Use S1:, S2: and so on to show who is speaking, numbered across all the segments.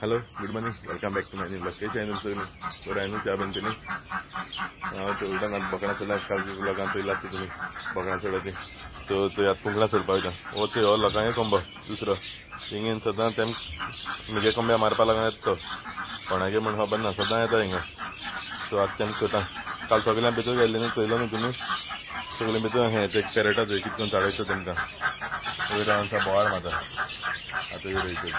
S1: Hello good morning welcome back to my new blog कशें आहाय तुमचो बरें आहाय न्हू च्या बीन पिली हांव ते उलटान आतां बोकडां चोरला काल ब्लॉगान चोयला आसता तुमी बोकडां चोरता सो थंय आतां कुंकळां चोरपा वयता हो थंय हो लोकांगे कोंबो दुसरो हिंगेन सदां तेम म्हगे कोंब्या मारपा लागून येता तो कोणागे म्हण खबर ना सदां येता हिंगा सो आतां तेम सोदता काल सगळ्यां भितर गेल्ले न्हू चोयलो न्हू तुमी सगळें भितर हें ते कॅरेटा थंय कितें करून चाडयता तेमकां वयर आसा बोवाळ माता आतां वयर वयता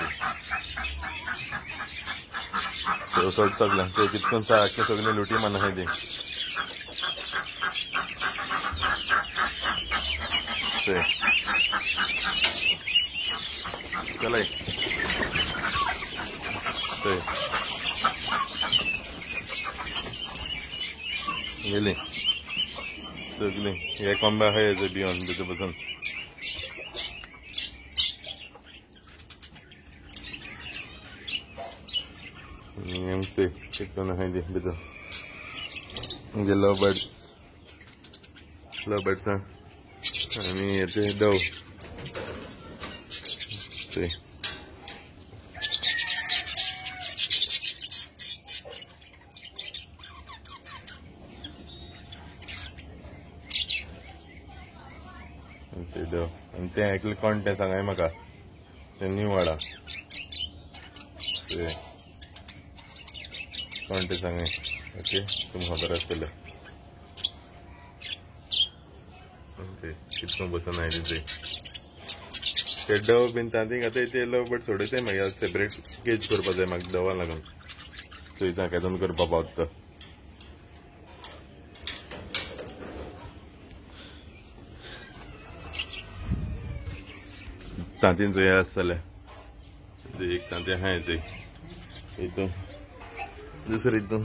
S1: ती सोड सगळें ते कितें करून सारकें सगळें लुटी मारना खंय ती ते चलय ते गेली सगळीं हे कोंबे आहाय हेजे भियोन भितर बसून एमचे कितें करून आहाय ती भितर म्हणजे लव बर्ड्स आनी हेचे डव ते डव आनी तें आयकलें कोण तें सांगाय म्हाका तें न्यू वाडा ते कोण तें सांगाय ओके तुमकां खबर आसतलें ते कितें करून बसून आयले ते डव बीन तांतींक आतां ते लव बर्ड सोडयताय मागीर सेपरेट केज करपा जाय म्हाका डवा लागून चोयता केदोन करपा पावता तांतीन चोय आसतलें एक तांतें आहाय चोय हितून दुसरें हितून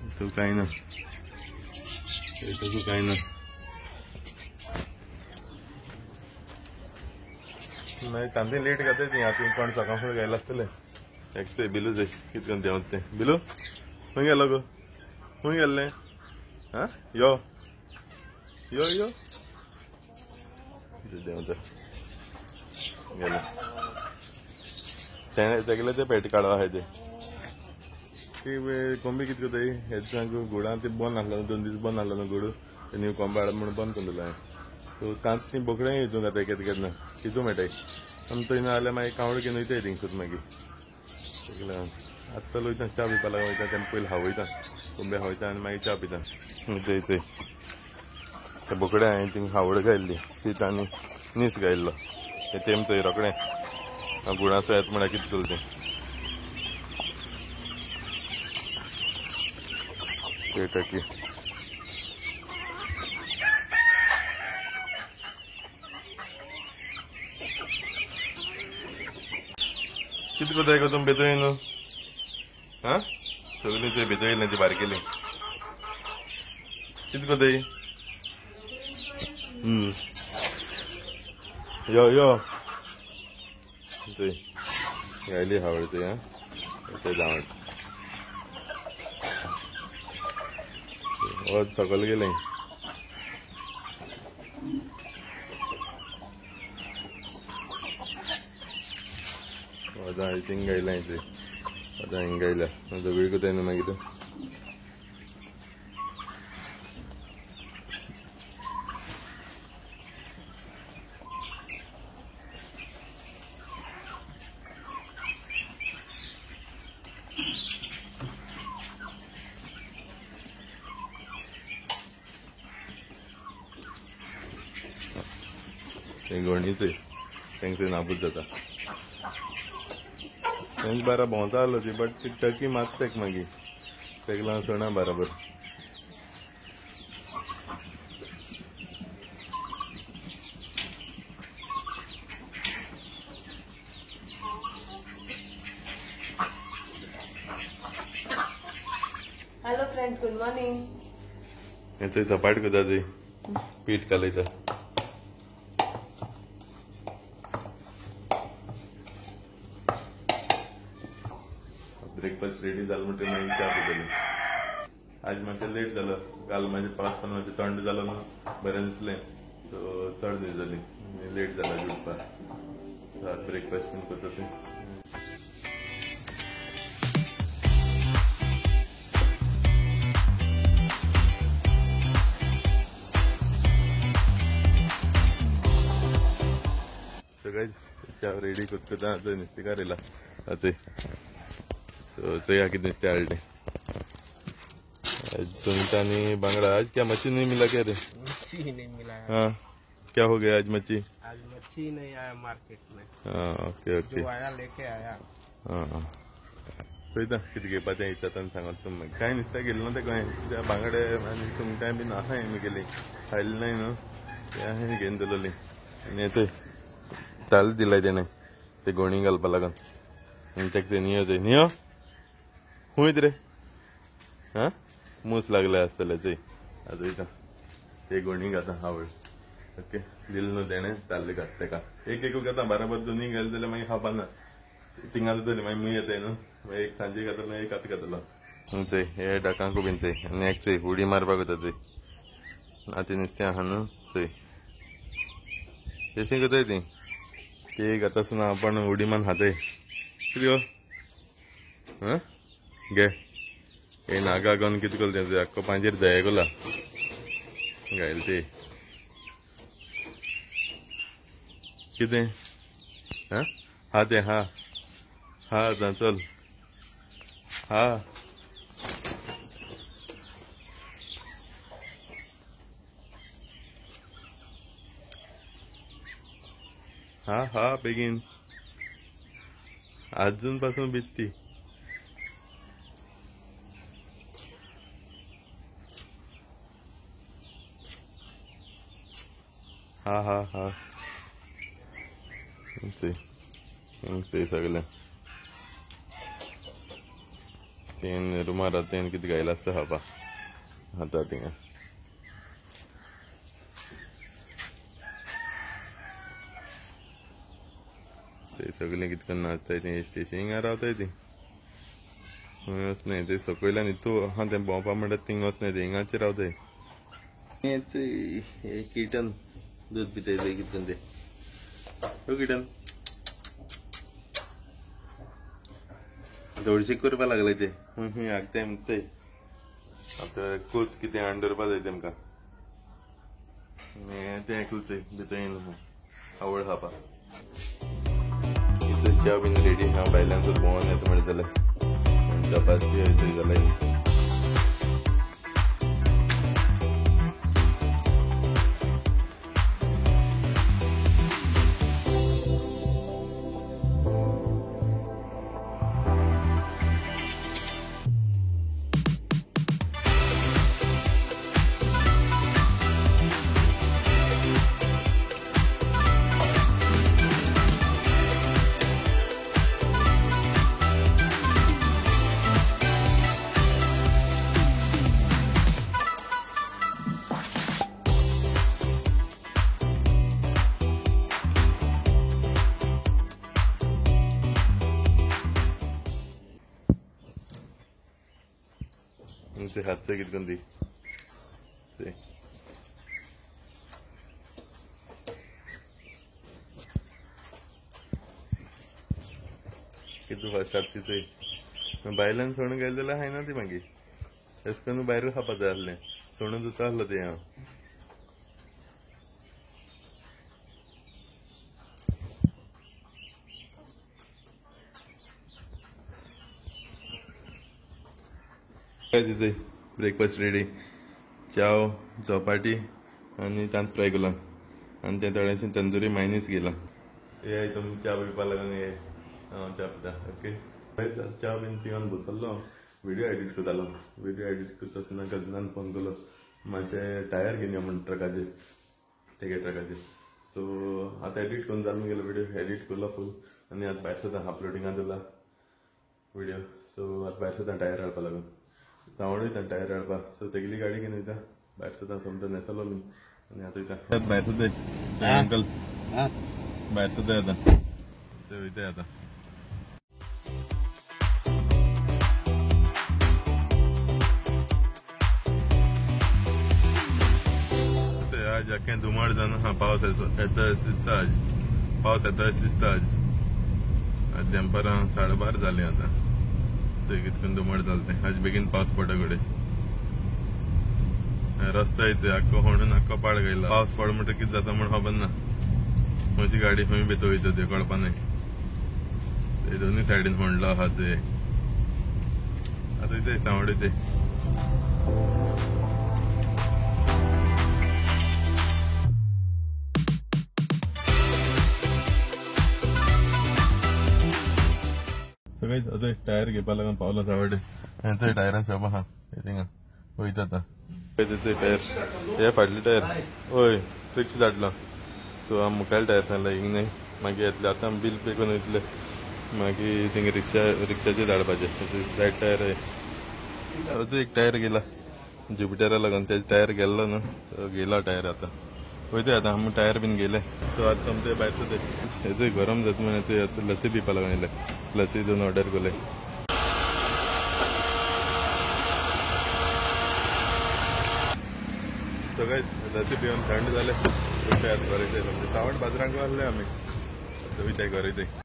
S1: हितून कांय ना हितून कांय ना मागीर तांतें लेट घाताय ती हातून कोण सकाळ फुडें गेले आसतले नेक्स्ट ते बिलू जाय कितें करून देंवता तें बिलू खंय गेलो गो खंय गेल्लें आं यो यो यो देंवता गेले तेगेले ते पेट काडवा आहाय ते कोंबी कितें करताय हेजे गुडां ते बंद आसलो 2 दीस बंद आसलो न्हू गुड ते न्यू कोंबे हाडप म्हणून बंद करून दवरलो हांवें सो तांत ती बोकड्यां हितून घाताय केन्ना केन्ना हितून मेळटाय आनी थंय ना जाल्यार मागीर कावळो घेवन वयताय थिंगसून मागीर तेका लागून आतां चल वयता च्या पिवपा लागून वयता तेन्ना पयलीं हावयता कोंबे हावयता आनी मागीर च्या पिता थंय त्या बोकड्या हांवें थिंग हावड घायल्ली शीत आनी नीस घायल्लो तेम थंय रोखडें गुडांचो येता म्हळ्यार कितें करता तें टाकी कितें करताय गो तुमी भितर येवन आं सगळीं थंय भितर येयली ती बारकेली कितें करताय यो यो थंय घायली हावड थंय आं थंय धांवड वच सकयल गेलें आतां हांवें थिंग गायलां थंय आतां हिंग गायल्या आतां वेळ कोताय न्हू मागीर तें गोंडीच तेंका नाबूद जाता तेंच बारा भोंवता आसलो ती बट ती टकी मारता तेका मागीर तेका लागून सणा बराबर
S2: हेलो फ्रेंड्स गुड मॉर्निंग
S1: हे थंय सपाट करता थंय पीठ घालयता ब्रेकफास्ट रेडी जालो म्हणटकीर मागीर च्या पितली आज मातशें लेट जालो काल म्हाजें पावस पण मातशें थंड जालो न्हू बरें दिसलें सो चड दीस जाली लेट जाला उठपाक ब्रेकफास्ट पण करता तें रेडी करता नुस्तें कारिला सो चया कितें नुस्तें हाडलें सुंगटा आनी बांगडा आज क्या मच्छी नहीं मिला क्या रे
S3: मच्छी नहीं मिला है।
S1: हाँ क्या हो गया आज मच्छी
S3: आज मच्छी नहीं आया मार्केट में।
S1: हाँ ओके ओके
S3: जो आया लेके आया।
S1: हाँ चोयता कितें घेवपाचें विचारता सांगत तुम कांय नुस्तें गेलें ना तें कळ्ळें त्या बांगडे आनी सुंगटां बीन आसा आमी गेली खायली नाय न्हू ते हांवें घेवन दवरली आनी ते ताल दिलाय तेणें ते गोणी घालपा लागून आनी तेका नियो जाय नियो खूंय रे हाँ मूस लागले आसतले चोय आतां ते गोणी घाता आवड ओके दिल न्हू तेणें ताल्ले घात तेका एक एक घेता बराबर दोनी गेले जाल्यार मागीर खावपा ना थिंगा जातली मागीर मुय येताय न्हू मागीर एक सांजे घातलो एक आतां घातलो चोय हे डाकांकू बीन चोय आनी एक चोय उडी मारपाक वता चोय आतां नुस्तें आहा न्हू चोय तेशी कोताय ती ते घाता आसतना आपण उडी मारून खाताय कितें गो हाँ घे हे नागा घेवन कितें केलें तें आख्खो पांचेर जाय गोला घायल ते कितें हाँ हा ते हा हा आतां चल हा हा हा बेगीन अजून पासून भिजती हा हा हा सगळें तेन रुमार तेन कितें घायला आसता खावपा खाता थिंगा ते सगळें कितें करून नाचताय ती एसटीची हिंगा रावताय ती खंय वचनाय ते सकयल्यान इतू आहा तें भोंवपा म्हणटात थिंग वचनाय ते हिंगाचे रावताय हे किटन दूध पिताय ते कितें ते हो किटन हळशीक करपा लागले ते हूंय हागताय म्हणटाय आतां कोच कितें हाडून दवरपा जाय तेमकां तें एकलूच भितर आवड खावपा च्या बीन रेडी हांव बायलांचो भोंवून येता म्हणटा जाल्यार चपाती हयतरी जाल्यार ते हातचं कितें करून दी ते कितू फस्ट हात तिचंय बायलान सोडून गेले जाल्यार खायना ती मागीर अशें करून भायर खावपा जाय आसलें सोडून दिता आसलो ते हांव काय तिचंय ब्रेकफास्ट रेडी चाव चपाटी आनी तांत फ्राय केला आनी ते थोडेशें तंदुरी मायनीस केला हे तुमी च्या पिवपा लागून हे हांव च्या पिता ओके च्या बीन पिवन बसल्लो व्हिडिओ एडिट करतालो व्हिडिओ एडिट करता आसतना कजनान फोन केलो मातशें टायर घेवन यो म्हण ट्रकाचेर तेगे ट्रकाचेर सो आतां एडिट करून जावन गेलो व्हिडिओ एडिट केलो फूल आनी आतां भायर सद्दां अपलोडिंगाक दवरला व्हिडिओ सो आतां भायर सद्दां टायर हाडपा लागून सावंड वयता टायर हाडपा सो तेगेली गाडी घेवन वयता भायर सद्दां समजा नेसलो मी आनी आतां वयता भायर सद्दां अंकल भायर सद्दां येता ते वयताय आतां आज आख्खें धुमाड जावन हा पावस येता अशें दिसता आज पावस येता अशें दिसता आज दनपारां 12:30 जालीं आतां कितकन धुमाड जालें तें आज बेगीन पावस पडटा कडेन रस्तो यायचो आख्खो होणून आख्खो पाड गेलो पावस पड म्हणटा कितें जाता म्हण खबर ना म्हजी गाडी खंय भितर वयता ते कळपा न्हय ते दोन्ही सायडीन होंडला आहा ते आता इथे सावंड येते सगळेच असं टायर घेवपा लागून पावलो सावडे हेंचोय टायरान शॉप आहा थिंगा वयता आता तेचे टायर हे फाटले टायर हय रिक्षा धाडला सो आम मुखार टायर सांगला हिंग न्हय मागीर येतले आतां बील पे करून वयतले मागीर थिंगा रिक्षाचेर धाडपाचे सायड टायर असो एक टायर गेला ज्युपिटरा लागून ते टायर गेल्लो न्हू सो गेला टायर आतां वयता आतां आमी टायर बीन गेले सो आतां समजे भायर ते हेचोय गरम जाता म्हण ते आतां लसी पिवपा लागून येयले लसी दोन ऑर्डर केले सगळे लसी पिवन थंड जाले गरयते समजे सावंड बाजरांक आसले आमी विचार गरयते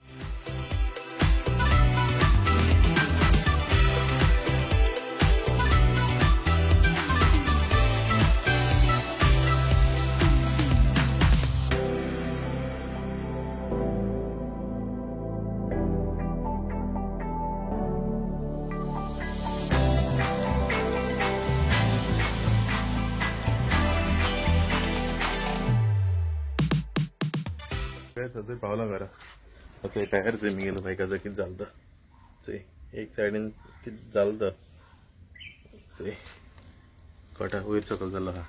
S1: पावला घरा असं टायर मी गेलो बायकाचं किती झालं ते एक सायडीन किती झालं ते कटा वयर सकल झाला हा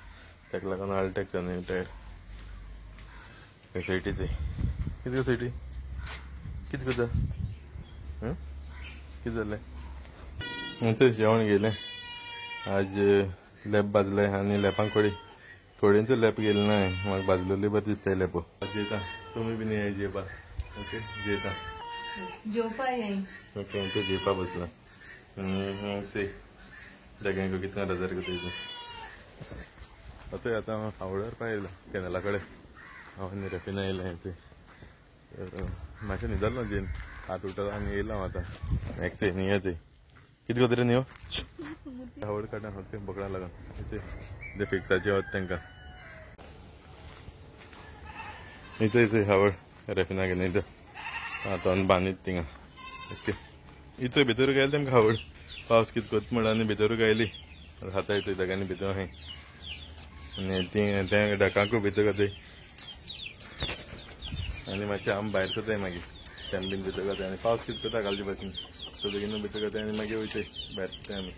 S1: ताका लागून आल्टॅक जालें टायर सायटीचे कितें सायटी कितें करता कितें जालें म्हणचे जेवण गेलें आज लॅप भाजले आनी लॅपांक कोडींचो लॅप गेले ना म्हाका भाजलेली बरी दिसता लॅपो जेता तुमी बीन ये जेवपा ओके जेता ओके ते जेवपा बसला जाग्यांक कितल्या हजार करता असं आता आवडर पाहिलं कॅनला कडेन हांव आनी रेफिना येयला हेंचे मातशें न्हिदलो जेन हात उठला आनी येयला हांव आतां हेचे नियाचे कितें करता रे नियो आवड काडा ओके बोकडां लागून ते फिक्साचे होत तांकां इथं आवड रेफिना घेवन इथं आतां बांदीत थिंगा ओके इथं भितर गेले तेमकां आवड पावस कितें करता म्हण आनी भितर गायली हाता येता जाग्यांनी भितर आहाय आनी ते डकांकूय भितर घाताय आनी मातशें आम भायर सरताय मागीर तेम बीन भितर घाताय आनी पावस कितें करता घालचे भाशेन सो बेगीन भितर घाताय आनी मागीर वयताय भायर सरताय आमी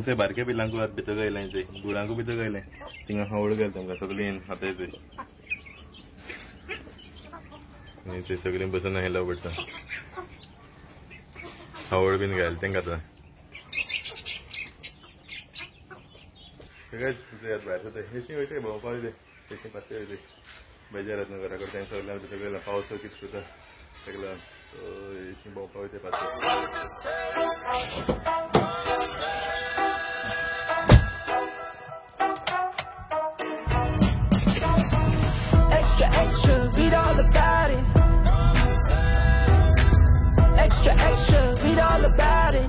S1: ते बारक्या पिलांकू आतां भितर गायलें ते गुरांकू भितर गायलें थिंगा आवड घाल तांकां सगळीं हातायचें आनी ते सगळीं बसून आयला पडटा आवड बीन घाल तांकां आतां सगळें भायर सरताय एशी वयताय भोंवपा वयताय एशी पासय वयताय बेजार येता घरा कडेन तें सगळ्यां भितर गेला पावस कितें करता ताका लागून सो एशी भोंवपा वयताय पासय
S4: Extra, extra, read all about it. Extra, extra, read all about it.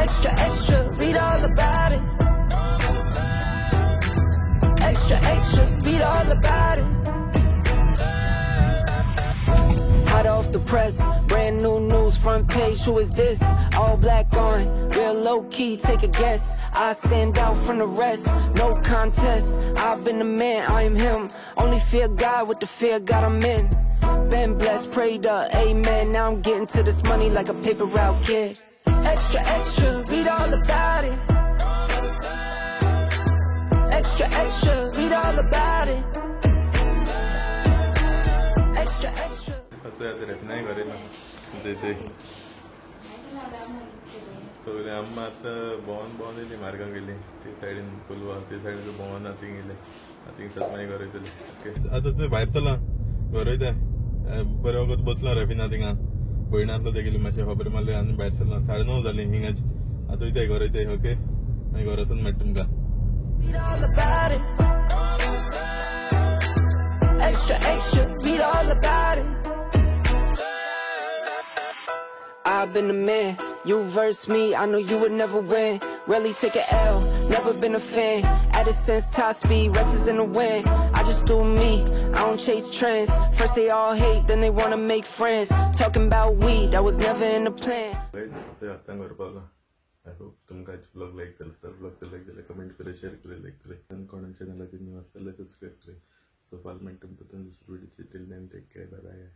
S4: Extra, extra, read all about it. Extra, extra, read all about it. Hot off the press, brand new news, front page, who is this? All black on, real low key, take a guess. I stand out from the rest, no contest. I've been the man, I am him. Only fear God with the fear God I'm in. Been blessed, prayed up, amen. Now I'm getting to this money like a paper route kid. Extra, extra, read all about it. Extra, extra, read all about it. Extra, extra.
S1: नाही करेल ते सगळे आम्ही आता भोवन येयली मार्गांक गेली ती सायडीन कोलवा ते सायडीन भोवन थिंग येयले थिंग सत्माई घर वयतली आतां थंय भायर सरला घर वयता बरें वगत बसला रेफिना थिंगा भयण आसलो ते गेली मातशें खबर मारले आनी भायर सरला 9:30 जाली हिंगाच आतां वयताय घर वयताय ओके मागीर घर वचून मेळटा तुमकां
S4: Extra, extra, read all about it. I've been the man, you verse me, I know you would never win. Rarely take a L, never been a fan. Added sense, top speed, rest is in the wind. I just do me, I don't chase trends. First they all hate, then they wanna make friends. Talking about weed, that was never in the plan.
S1: आतांवर बघा I hope तुमकां blog लायक जालो आसता blog लायक जाल्यार comment करे share करे लायक करे आनी कोणा चॅनलाचेर न्यू आसतले सबस्क्राईब करे सो फाल मेळटा तुमकां दुसरे व्हिडिओचे till then take care bye bye